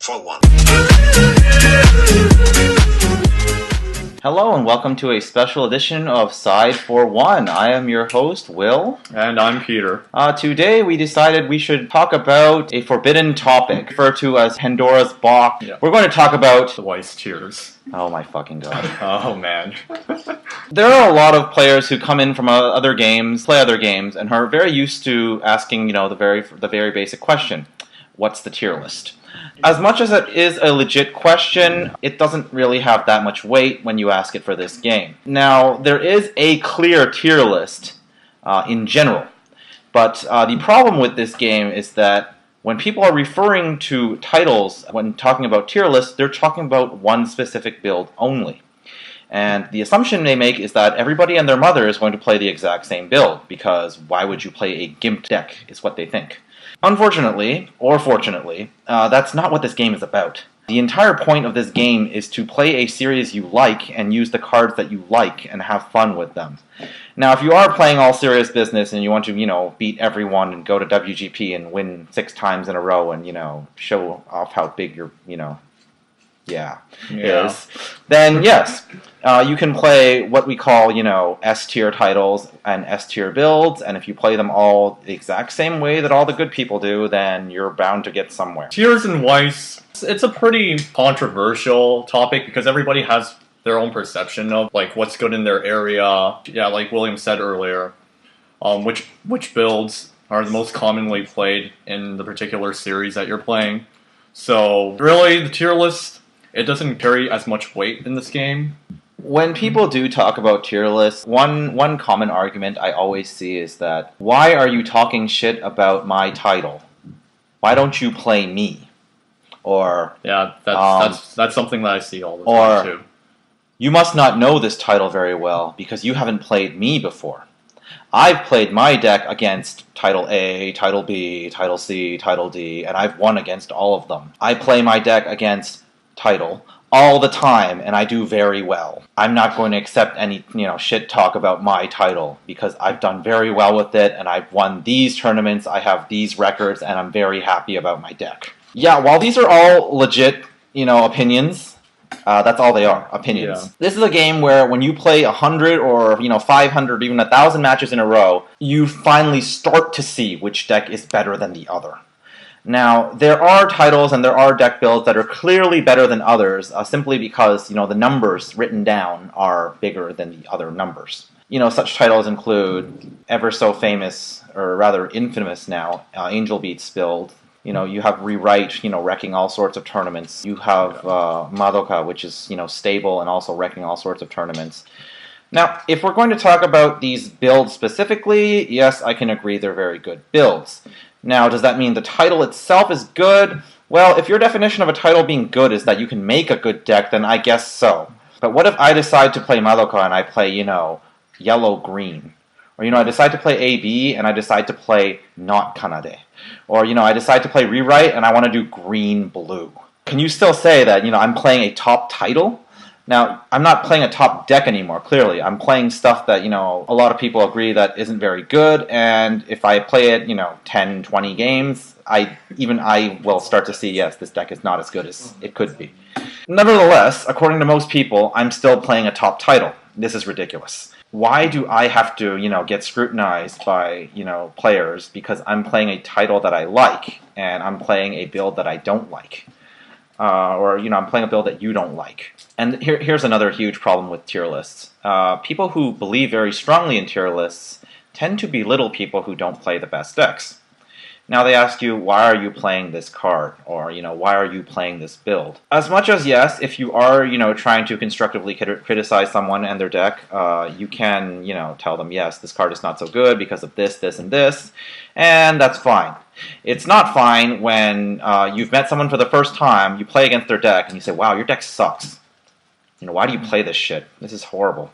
for one. Hello and welcome to a special edition of Side for One. I am your host, Will. And I'm Peter. Today we decided we should talk about a forbidden topic, referred to as Pandora's box. Yeah. We're going to talk about... The Weiss Schwarz. Oh my fucking god. Oh man. There are a lot of players who come in from other games, play other games, and are very used to asking, the very basic question. What's the tier list? As much as it is a legit question, it doesn't really have that much weight when you ask it for this game. Now, there is a clear tier list in general, but the problem with this game is that when people are referring to titles when talking about tier lists, they're talking about one specific build only. And the assumption they make is that everybody and their mother is going to play the exact same build, because why would you play a GIMP deck, is what they think. Unfortunately, or fortunately, that's not what this game is about. The entire point of this game is to play a series you like and use the cards that you like and have fun with them. Now, if you are playing all serious business and you want to, beat everyone and go to WGP and win 6 times in a row and, show off how big your, is, then yes, you can play what we call, S-tier titles and S-tier builds, and if you play them all the exact same way that all the good people do, then you're bound to get somewhere. Tiers in Weiss, it's a pretty controversial topic because everybody has their own perception of what's good in their area. Yeah, like William said earlier, which builds are the most commonly played in the particular series that you're playing. So really, the tier list, it doesn't carry as much weight in this game. When people do talk about tier lists, one common argument I always see is that, why are you talking shit about my title? Why don't you play me? Or yeah, that's something that I see all the time too. You must not know this title very well because you haven't played me before. I've played my deck against Title A, Title B, Title C, Title D, and I've won against all of them. I play my deck against Title all the time, and I do very well. I'm not going to accept any, shit talk about my title, because I've done very well with it, and I've won these tournaments, I have these records, and I'm very happy about my deck. Yeah, while these are all legit, opinions, that's all they are, opinions. Yeah. This is a game where when you play 100 or, 500, even 1,000 matches in a row, you finally start to see which deck is better than the other. Now, there are titles and there are deck builds that are clearly better than others, simply because, the numbers written down are bigger than the other numbers. Such titles include ever so famous, or rather infamous now, Angel Beats build. You have Rewrite, wrecking all sorts of tournaments. You have Madoka, which is, stable and also wrecking all sorts of tournaments. Now, if we're going to talk about these builds specifically, yes, I can agree they're very good builds. Now, does that mean the title itself is good? Well, if your definition of a title being good is that you can make a good deck, then I guess so. But what if I decide to play Madoka and I play, yellow-green? Or, I decide to play AB and I decide to play not Kanade. Or, I decide to play Rewrite and I want to do green-blue. Can you still say that, I'm playing a top title? Now, I'm not playing a top deck anymore, clearly. I'm playing stuff that, a lot of people agree that isn't very good, and if I play it, 10, 20 games, I will start to see, yes, this deck is not as good as it could be. Nevertheless, according to most people, I'm still playing a top title. This is ridiculous. Why do I have to, get scrutinized by, players because I'm playing a title that I like, and I'm playing a build that I don't like? Or, I'm playing a build that you don't like. And here's another huge problem with tier lists. People who believe very strongly in tier lists tend to belittle people who don't play the best decks. Now they ask you, why are you playing this card? Or, why are you playing this build? As much as, yes, if you are, trying to constructively criticize someone and their deck, you can, tell them, yes, this card is not so good because of this, this, and this, and that's fine. It's not fine when you've met someone for the first time, you play against their deck, and you say, wow, your deck sucks. Why do you play this shit? This is horrible.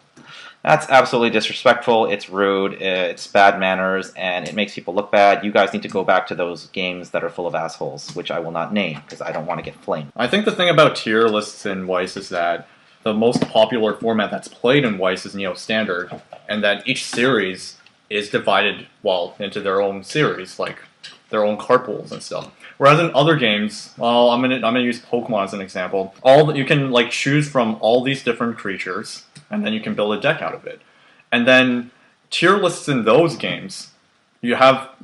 That's absolutely disrespectful, it's rude, it's bad manners, and it makes people look bad. You guys need to go back to those games that are full of assholes, which I will not name, because I don't want to get flamed. I think the thing about tier lists in Weiss is that the most popular format that's played in Weiss is Standard, and that each series is divided, into their own series. their own card pools and stuff. Whereas in other games, well, I'm gonna use Pokemon as an example. You can like choose from all these different creatures, and then you can build a deck out of it. And then tier lists in those games, you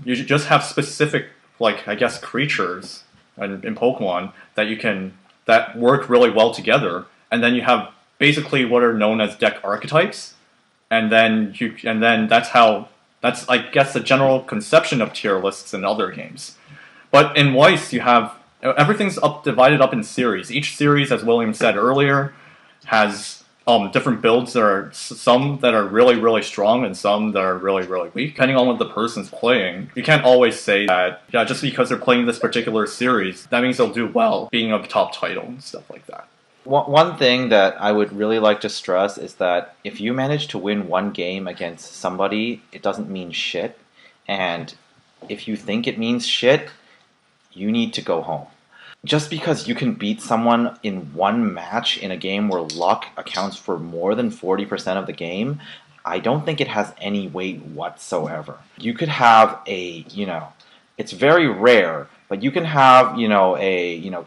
just have specific, like, I guess, creatures in Pokemon that work really well together, and then you have basically what are known as deck archetypes, and then that's I guess the general conception of tier lists in other games. But in Weiss, you have everything's divided up in series. Each series, as William said earlier, has different builds. There are some that are really, really strong and some that are really, really weak. Depending on what the person's playing, you can't always say that, yeah, just because they're playing this particular series, that means they'll do well being a top title and stuff like that. One thing that I would really like to stress is that if you manage to win one game against somebody, it doesn't mean shit. And if you think it means shit, you need to go home. Just because you can beat someone in one match in a game where luck accounts for more than 40% of the game, I don't think it has any weight whatsoever. You could have it's very rare, but you can have,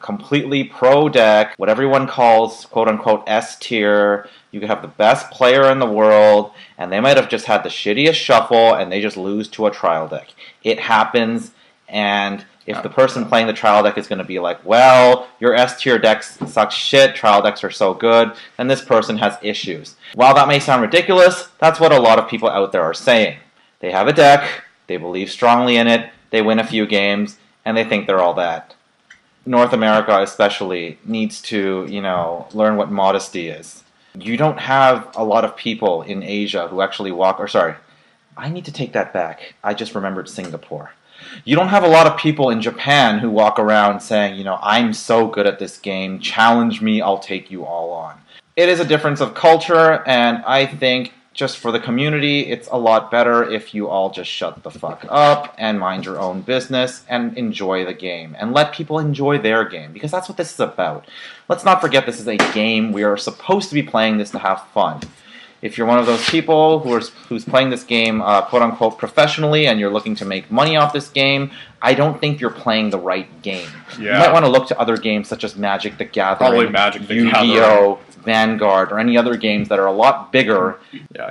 completely pro deck, what everyone calls, quote-unquote, S tier. You could have the best player in the world, and they might have just had the shittiest shuffle, and they just lose to a trial deck. It happens, and if the person playing the trial deck is going to be like, well, your S-tier decks suck shit, trial decks are so good, then this person has issues. While that may sound ridiculous, that's what a lot of people out there are saying. They have a deck, they believe strongly in it, they win a few games, and they think they're all that. North America especially needs to, learn what modesty is. You don't have a lot of people in Asia who actually I need to take that back. I just remembered Singapore. You don't have a lot of people in Japan who walk around saying, I'm so good at this game, challenge me, I'll take you all on. It is a difference of culture, and I think just for the community, it's a lot better if you all just shut the fuck up and mind your own business and enjoy the game. And let people enjoy their game, because that's what this is about. Let's not forget this is a game. We are supposed to be playing this to have fun. If you're one of those people who's playing this game, quote-unquote, professionally, and you're looking to make money off this game, I don't think you're playing the right game. Yeah. You might want to look to other games such as Magic the Gathering, probably Magic the Yu-Gi-Oh!, Vanguard, or any other games that are a lot bigger,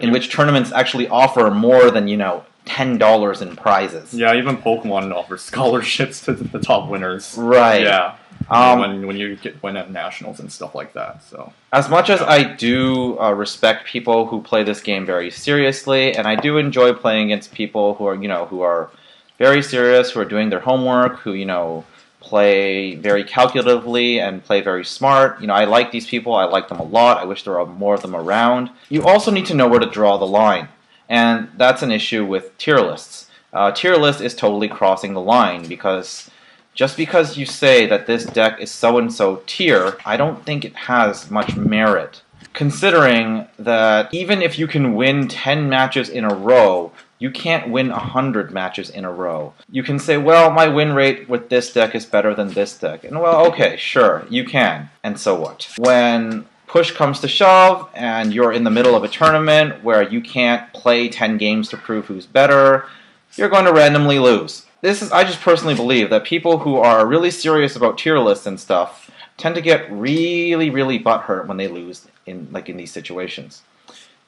in which tournaments actually offer more than, $10 in prizes. Yeah, even Pokemon offers scholarships to the top winners. Right. Yeah. When you win at nationals and stuff like that. So as much as I do respect people who play this game very seriously, and I do enjoy playing against people who are very serious, who are doing their homework, who play very calculatively and play very smart. I like these people. I like them a lot. I wish there were more of them around. You also need to know where to draw the line, and that's an issue with tier lists. Tier list is totally crossing the line, because just because you say that this deck is so-and-so tier, I don't think it has much merit. Considering that even if you can win 10 matches in a row, you can't win 100 matches in a row. You can say, well, my win rate with this deck is better than this deck. And well, okay, sure, you can. And so what? When push comes to shove, and you're in the middle of a tournament where you can't play 10 games to prove who's better, you're going to randomly lose. I just personally believe that people who are really serious about tier lists and stuff tend to get really, really butthurt when they lose in these situations.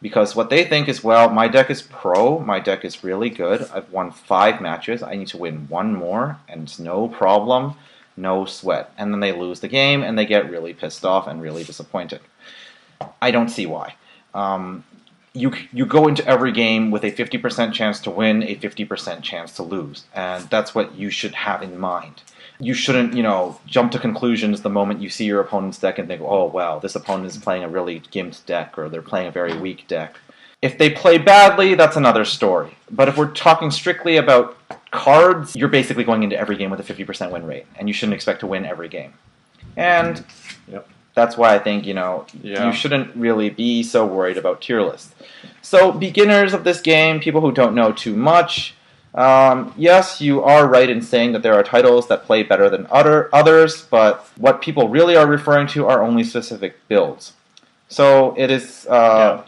Because what they think is, well, my deck is pro, my deck is really good, I've won 5 matches, I need to win 1 more, and it's no problem, no sweat. And then they lose the game, and they get really pissed off and really disappointed. I don't see why. You go into every game with a 50% chance to win, a 50% chance to lose. And that's what you should have in mind. You shouldn't, jump to conclusions the moment you see your opponent's deck and think, oh, wow, this opponent is playing a really gimped deck, or they're playing a very weak deck. If they play badly, that's another story. But if we're talking strictly about cards, you're basically going into every game with a 50% win rate, and you shouldn't expect to win every game. And that's why I think, you shouldn't really be so worried about tier lists. So beginners of this game, people who don't know too much, yes, you are right in saying that there are titles that play better than others, but what people really are referring to are only specific builds. So it is, Yeah,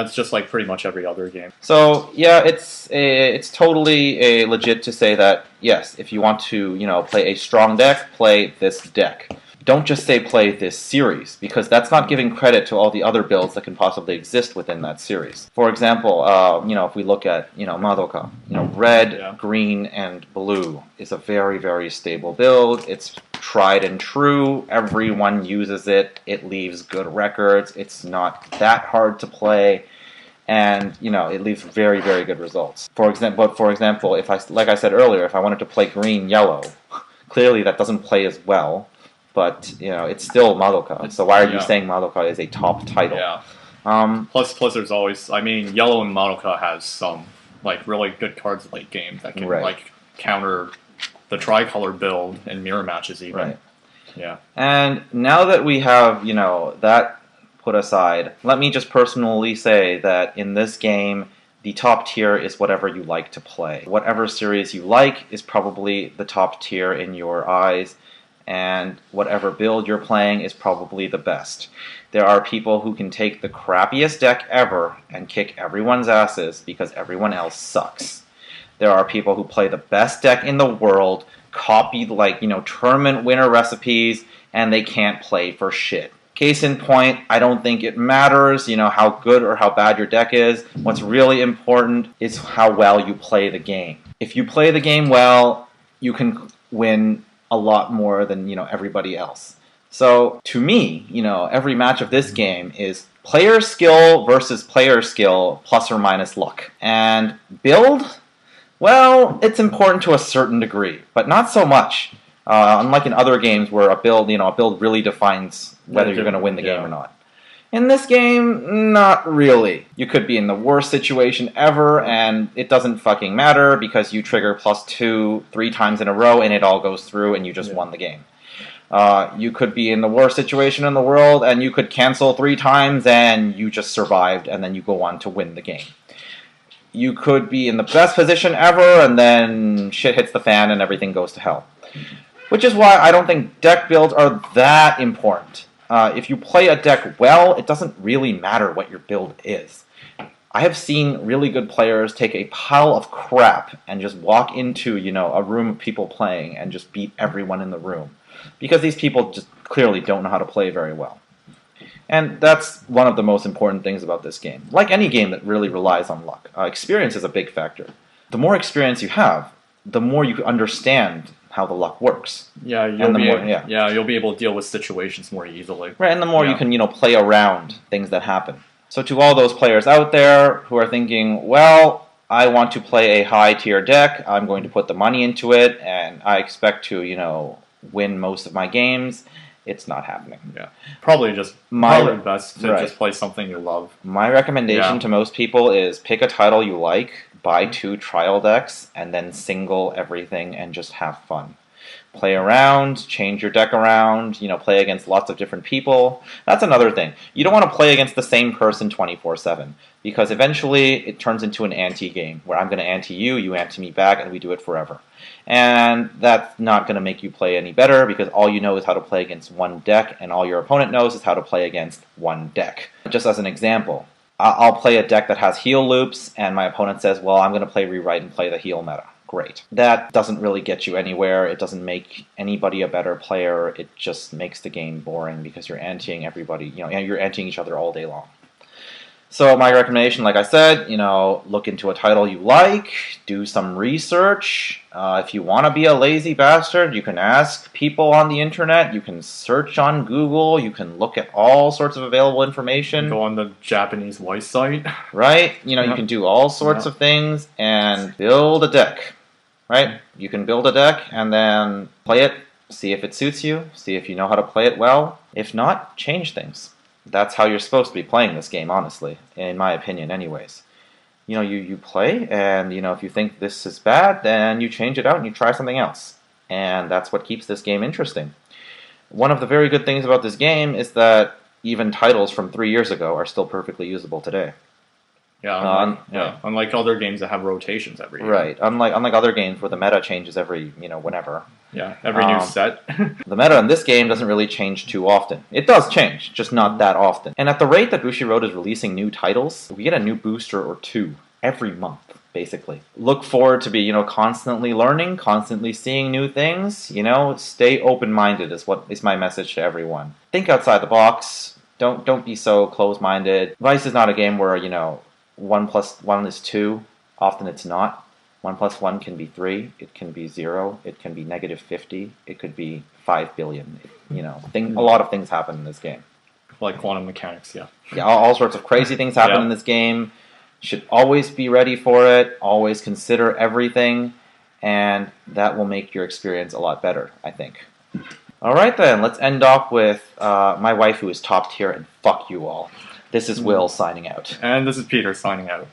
it's just like pretty much every other game. So yeah, it's totally legit to say that yes, if you want to play a strong deck, play this deck. Don't just say play this series, because that's not giving credit to all the other builds that can possibly exist within that series. For example, if we look at Madoka, red, green, and blue is a very, very stable build. It's tried and true. Everyone uses it. It leaves good records. It's not that hard to play, and it leaves very, very good results. For example, if like I said earlier, if I wanted to play green, yellow, clearly that doesn't play as well. But it's still Madoka. So why are you saying Madoka is a top title? Yeah. Plus, there's always. I mean, yellow and Madoka has some like really good cards late game that can like counter the tricolor build and mirror matches even. Right. Yeah. And now that we have that put aside, let me just personally say that in this game, the top tier is whatever you like to play. Whatever series you like is probably the top tier in your eyes. And whatever build you're playing is probably the best. There are people who can take the crappiest deck ever and kick everyone's asses because everyone else sucks. There are people who play the best deck in the world, copy tournament winner recipes, and they can't play for shit. Case in point, I don't think it matters, how good or how bad your deck is. What's really important is how well you play the game. If you play the game well, you can win a lot more than everybody else. So to me, every match of this game is player skill versus player skill plus or minus luck. And build, well, it's important to a certain degree, but not so much. Unlike in other games where a build really defines whether you're going to win the game or not. In this game, not really. You could be in the worst situation ever, and it doesn't fucking matter because you trigger +2 3 times in a row, and it all goes through, and you just won the game. You could be in the worst situation in the world, and you could cancel 3 times, and you just survived, and then you go on to win the game. You could be in the best position ever, and then shit hits the fan, and everything goes to hell. Which is why I don't think deck builds are that important. If you play a deck well, it doesn't really matter what your build is. I have seen really good players take a pile of crap and just walk into, a room of people playing and just beat everyone in the room. Because these people just clearly don't know how to play very well. And that's one of the most important things about this game. Like any game that really relies on luck, experience is a big factor. The more experience you have, the more you understand how the luck works. Yeah, you'll be able to deal with situations more easily. Right, and the more you can, play around things that happen. So to all those players out there who are thinking, well, I want to play a high-tier deck, I'm going to put the money into it, and I expect to, win most of my games, it's not happening. Yeah, probably best to just play something you love. My recommendation to most people is pick a title you like, buy 2 trial decks, and then single everything and just have fun. Play around, change your deck around, play against lots of different people. That's another thing. You don't want to play against the same person 24/7, because eventually it turns into an anti-game, where I'm going to anti you, you anti me back, and we do it forever. And that's not going to make you play any better, because all you know is how to play against one deck, and all your opponent knows is how to play against one deck. Just as an example, I'll play a deck that has heal loops, and my opponent says, well, I'm going to play Rewrite and play the heal meta. Great. That doesn't really get you anywhere. It doesn't make anybody a better player. It just makes the game boring because you're antiing everybody. You're antiing each other all day long. So my recommendation, like I said, look into a title you like, do some research. If you want to be a lazy bastard, you can ask people on the internet, you can search on Google, you can look at all sorts of available information. Go on the Japanese Weiss site. Right? You can do all sorts of things and build a deck. Right? You can build a deck and then play it, see if it suits you, see if you know how to play it well. If not, change things. That's how you're supposed to be playing this game, honestly, in my opinion anyways. You play, and, if you think this is bad, then you change it out and you try something else. And that's what keeps this game interesting. One of the very good things about this game is that even titles from 3 years ago are still perfectly usable today. Yeah, Yeah. unlike other games that have rotations every year. Right. Unlike other games where the meta changes every, whenever. Yeah, every new set. The meta in this game doesn't really change too often. It does change, just not that often. And at the rate that Bushiroad is releasing new titles, we get a new booster or two every month, basically. Look forward to be, constantly learning, constantly seeing new things. Stay open-minded is my message to everyone. Think outside the box. Don't be so close-minded. Weiss is not a game where, 1 plus 1 is 2. Often it's not. 1 plus 1 can be 3, it can be 0, it can be negative 50, it could be 5 billion. A lot of things happen in this game. Like quantum mechanics, yeah. Yeah, all sorts of crazy things happen in this game. Should always be ready for it, always consider everything, and that will make your experience a lot better, I think. Alright then, let's end off with my wife who is top tier, and fuck you all. This is Will signing out. And this is Peter signing out.